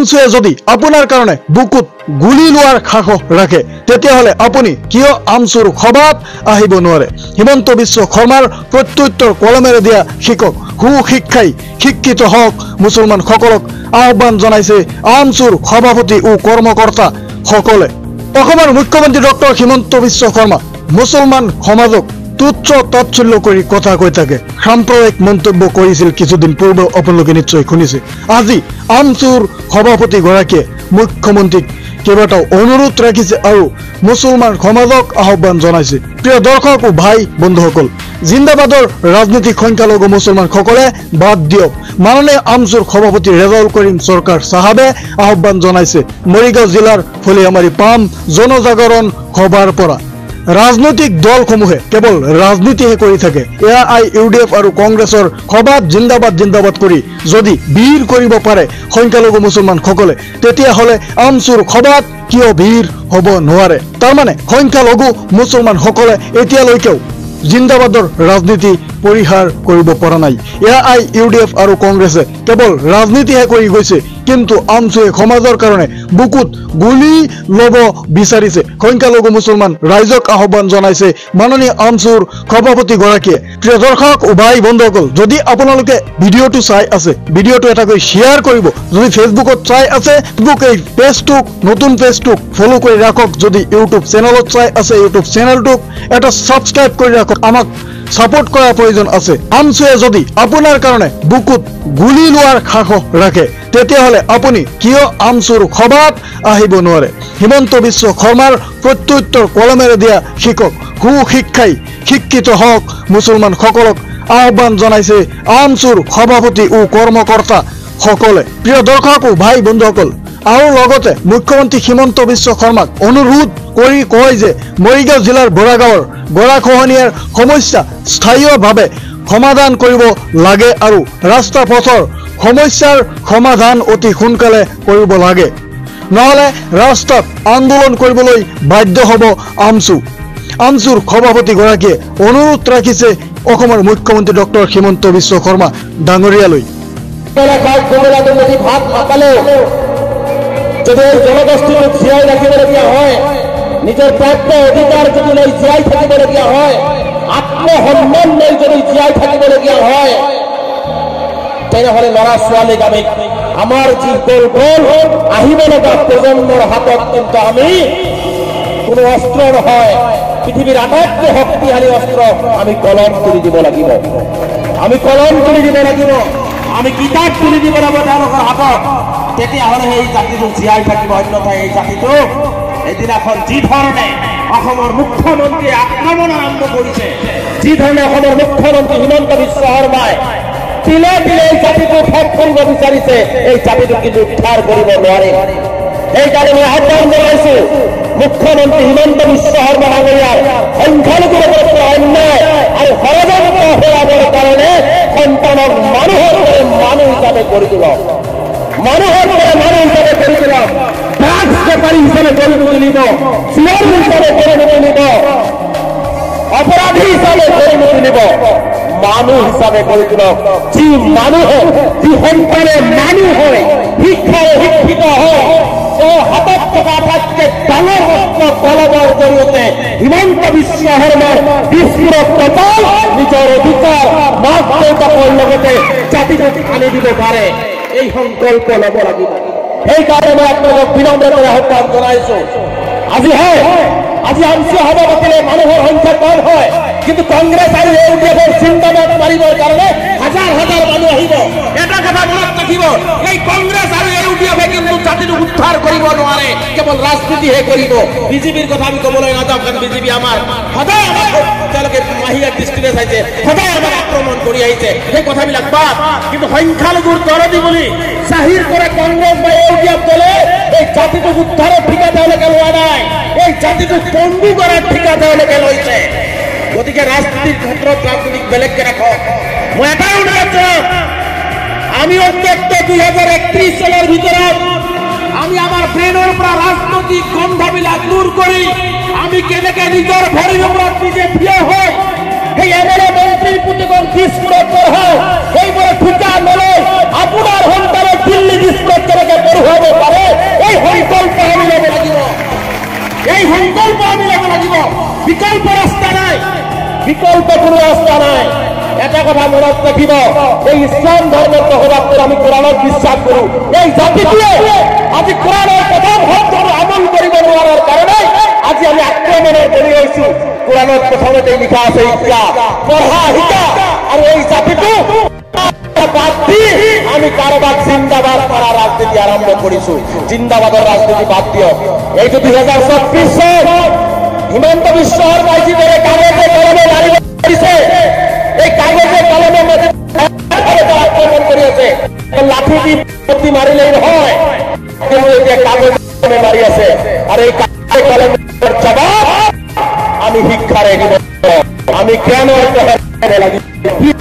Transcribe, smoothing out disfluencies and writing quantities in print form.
আমচুৱে যদি আপোনাৰ কাৰণে বুকুত গুলি লোৱাৰ সাহস ৰাখে তেতিয়াহ'লে আপুনি কিয় আমচুৰ সভাত আহিব নোৱাৰে? হিমন্ত বিশ্ব শৰ্মাৰ প্ৰত্যুত্তৰ কলমেৰে দিয়া শিকক। সুশিক্ষাই শিক্ষিত হওক মুছলমানসকলক আহ্বান জনাইছে আমচুৰ সভাপতি ও কৰ্মকৰ্তা সকলে। অসমৰ মুখ্যমন্ত্ৰী ডক্টৰ হিমন্ত বিশ্ব শৰ্মা মুছলমান সমাজক তুচ্ছ তাচ্ছিল্য কৰি কথা কৈ থাকে। সাম্প্ৰদায়িক মন্তব্য কৰিছিল কিছুদিন পূৰ্বে, আপোনালোকে নিশ্চয় শুনিছে। আজি আমচুৰ সভাপতিগৰাকীয়ে মুখ্যমন্ত্ৰীক কেইবাটাও অনুৰোধ ৰাখিছে আৰু মুছলমান সমাজক আহ্বান জনাইছে। প্ৰিয় দৰ্শক ও ভাই বন্ধুসকল, জিন্দাবাদৰ ৰাজনীতিক সংখ্যালঘু মুছলমানসকলে বাদ দিয়ক। মাননীয় আমচুৰ সভাপতি ৰেজাউল কৰিম চৰকাৰ চাহাবে আহ্বান জনাইছে মৰিগাঁও জিলাৰ ফলিয়ামাৰী পাম জনজাগৰণ সভাৰ পৰা। ৰাজনৈতিক দলসমূহে কেৱল ৰাজনীতিহে কৰি থাকে। AIUDF আৰু কংগ্ৰেছৰ সভাত জিন্দাবাদ জিন্দাবাদ কৰি যদি ভিৰ কৰিব পাৰে সংখ্যালঘু মুছলমানসকলে, তেতিয়াহ'লে আমচুৰ সভাত কিয় ভিৰ হ'ব নোৱাৰে? তাৰমানে সংখ্যালঘু মুছলমানসকলে এতিয়ালৈকেও জিন্দাবাদৰ ৰাজনীতি পৰিহাৰ কৰিব পৰা নাই। AIUDF আৰু কংগ্ৰেছে কেৱল ৰাজনীতিহে কৰি গৈছে, কিন্তু আমচুৱে সমাজৰ কাৰণে বুকুত গুলি ল'ব বিচাৰিছে। সংখ্যালঘু মুছলমান ৰাইজক আহ্বান জনাইছে মাননীয় আমচুৰ সভাপতিগৰাকীয়ে। প্ৰিয় দৰ্শক ও ভাই বন্ধুসকল, যদি আপোনালোকে ভিডিঅ'টো চাই আছে, ভিডিঅ'টো এটাকৈ শ্বেয়াৰ কৰিব। যদি ফেচবুকত চাই আছে, ফেচবুক এই পেজটোক, নতুন পেজটোক ফ'ল' কৰি ৰাখক। যদি ইউটিউব চেনেলত চাই আছে, ইউটিউব চেনেলটোক এটা ছাবস্ক্ৰাইব কৰি ৰাখক। আমাক সাপোৰ্ট কৰাৰ প্ৰয়োজন আছে। আমচুৱে যদি আপোনাৰ কাৰণে বুকুত গুলি লোৱাৰ সাহস ৰাখে তেতিয়াহ'লে আপুনি কিয় আমচুৰ সভাত আহিব নোৱাৰে? হিমন্ত বিশ্ব শৰ্মাৰ প্ৰত্যুত্তৰ কলমেৰে দিয়া শিকক। সুশিক্ষাই শিক্ষিত হওক মুছলমানসকলক আহ্বান জনাইছে আমচুৰ সভাপতি ও কৰ্মকৰ্তা সকলে। প্ৰিয় দৰ্শক ও ভাই বন্ধুসকল, আৰু লগতে মুখ্যমন্ত্ৰী হিমন্ত বিশ্ব শৰ্মাক অনুৰোধ কৰি কয় যে মৰিগাঁও জিলাৰ বৰাগাঁৱৰ গৰাখহনীয়াৰ সমস্যা স্থায়ীভাৱে সমাধান কৰিব লাগে আৰু ৰাস্তা পথৰ সমস্যাৰ সমাধান অতি সোনকালে কৰিব লাগে, নহ'লে ৰাস্তাত আন্দোলন কৰিবলৈ বাধ্য হ'ব আমচু। আমচুৰ সভাপতিগৰাকীয়ে অনুৰোধ ৰাখিছে অসমৰ মুখ্যমন্ত্ৰী ডক্টৰ হিমন্ত বিশ্ব শৰ্মা ডাঙৰীয়ালৈ। যদি জনগোষ্ঠীটোক জীয়াই ৰাখিবলগীয়া হয়, নিজৰ প্ৰাপ্য অধিকাৰ যদি লৈ জীয়াই থাকিবলগীয়া হয়, আত্মসন্মান লৈ যদি জীয়াই থাকিবলগীয়া হয়, তেনেহ'লে ল'ৰা ছোৱালীক আমি আমাৰ যি গ'ল আহিব লগা প্ৰজন্মৰ হাতত কিন্তু আমি কোনো অস্ত্ৰ নহয়, পৃথিৱীৰ আটাইতকৈ শক্তিশালী অস্ত্ৰ আমি কলম তুলি দিব লাগিব। আমি কলম তুলি দিব লাগিব, আমি কিতাপ তুলি দিব লাগিব তেওঁলোকৰ হাতত। তেতিয়াহ'লে সেই জাতিটো জীয়াই থাকিব। অন্যথা এই জাতিটো এদিনাখন যি ধৰণে অসমৰ মুখ্যমন্ত্ৰীয়ে আক্ৰমণ আৰম্ভ কৰিছে, যি ধৰণে অসমৰ মুখ্যমন্ত্ৰী হিমন্ত বিশ্ব শৰ্মাই তিলে তিলে এই জাতিটোক শেষ কৰিব বিচাৰিছে, এই জাতিটোক কিন্তু উদ্ধাৰ কৰিব নোৱাৰে। সেইকাৰণে মই আহ্বান জনাইছো মুখ্যমন্ত্ৰী হিমন্ত বিশ্ব শৰ্মা ডাঙৰীয়াৰ সংখ্যালঘুৰ ওপৰত অন্যায় আৰু ষড়যন্ত্ৰ হেৰাবৰ কাৰণে সন্তানক মানুহৰ দৰে মানুহ হিচাপে কৰি তোলক, মানুহৰ দৰে মানুহ হিচাপে কৰি তোলক, ড্ৰাগছ বেপাৰী হিচাপে কৰি তুলিব, চিঞৰ হিচাপে কৰি তুলিব, অপৰাধী হিচাপে কৰি তুলিব, মানুহ হিচাপে কৰি তোলক। যি মানুহে, যি সন্তানে মানুহ হয়, শিক্ষাৰে শিক্ষিত হয়, হাতত থকা আটাইতকৈ ডাঙৰ অস্ত্ৰ কলমৰ জৰিয়তে হিমন্ত বিশ্ব শৰ্মাৰ বিস্ফোৰক কপাল নিজৰ অধিকাৰ মাক দেউতাকৰ লগতে জাতিটোক আনি দিব পাৰে। এই সংকল্প ল'ব লাগিব। সেইকাৰণে মই আপোনালোকক বিনম্ৰতাৰে আহ্বান জনাইছো। আজি আমচু সভা পাতিলে মানুহৰ সংখ্যা কম হয়, কিন্তু কংগ্ৰেছ আৰু AUDFৰ চিন্তাবাদ মাৰিবৰ কাৰণে হাজাৰ হাজাৰ মানুহ আহিব। এটা কথা মনত ৰাখিব, এই কংগ্ৰেছ আৰু AUDFে কিন্তু জাতিটো উদ্ধাৰ কৰিব নোৱাৰে, কেৱল ৰাজনীতিহে কৰিব। বিজেপিৰ কথা আমি ক'বলৈ নাযাওঁ, কাৰণ বিজেপি আমাৰ সদায় আমাক তেওঁলোকে মাহিয়াৰ দৃষ্টিৰে চাইছে, সদায় আমাক আক্ৰমণ কৰি আহিছে, সেই কথাবিলাক বাদ। কিন্তু সংখ্যালঘুৰ দৰদী বুলি জাহিৰ কৰে কংগ্ৰেছ বা AUDF দলে এই জাতিটোক উদ্ধাৰৰ ঠিকা তেওঁলোকে লোৱা নাই, এই জাতিটোক পংগু কৰাৰ ঠিকা তেওঁলোকে লৈছে। গতিকে ৰাজনীতিৰ ক্ষেত্ৰত ৰাজনীতিক বেলেগকে ৰাখক। মই এটাই অনুৰোধ জনাম, আমি অন্তত 2031 চনৰ ভিতৰত আমি আমাৰ ব্ৰেইনৰ পৰা ৰাজনৈতিক গন্ধবিলাক দূৰ কৰি আমি কেনেকে নিজৰ ভৰিৰ ওপৰত নিজে থিয় হৈ সেই এমএলএ মন্ত্ৰীৰ প্ৰতি কোন দিশপুৰত হয় সেইবোৰে ঠিকা নলয় আপোনাৰ সন্তানক দিল্লী দিশপুৰত কেনেকে পঢ়ুৱাব পাৰে এই সংকল্প আমি ল'ব লাগিব এই সংকল্প আমি ল'ব লাগিব বিকল্প ৰাস্তা নাই বিকল্প কোনো ৰাস্তা নাই এটা কথা মনত ৰাখিব এই ইছলাম ধৰ্মৰ তহবাদত আমি কোৰআনত বিশ্বাস কৰো এই জাতিটোৱে আজি কোৰআনৰ প্ৰথম শব্দটো আমল কৰিব নোৱাৰাৰ কাৰণে আজি আমি আক্ৰমণৰ বলি হৈছো কোৰআনত প্ৰথমতে লিখা আছে ইচ্ছা পঢ়া শিকা আৰু এই জাতিটো বাদ দি আমি কাৰোবাক জিন্দাবাদ কৰা ৰাজনীতি আৰম্ভ কৰিছো জিন্দাবাদৰ ৰাজনীতি বাদ দিয়ক এইটো 2024 চন হিমন্ত বিশ্ব শৰ্মাই যিদৰে কাগজে কলমে মাৰিব কৰিছে এই কাগজে কলমে আক্ৰমণ কৰি আছে লাঠি দি প্ৰতি মাৰিলেই নহয় তেওঁ এতিয়া কাগজে কলমে মাৰি আছে আৰু এই কাগজে কলমেৰ জবাব আমি শিক্ষাৰে দিব আমি জ্ঞানৰ লাগিব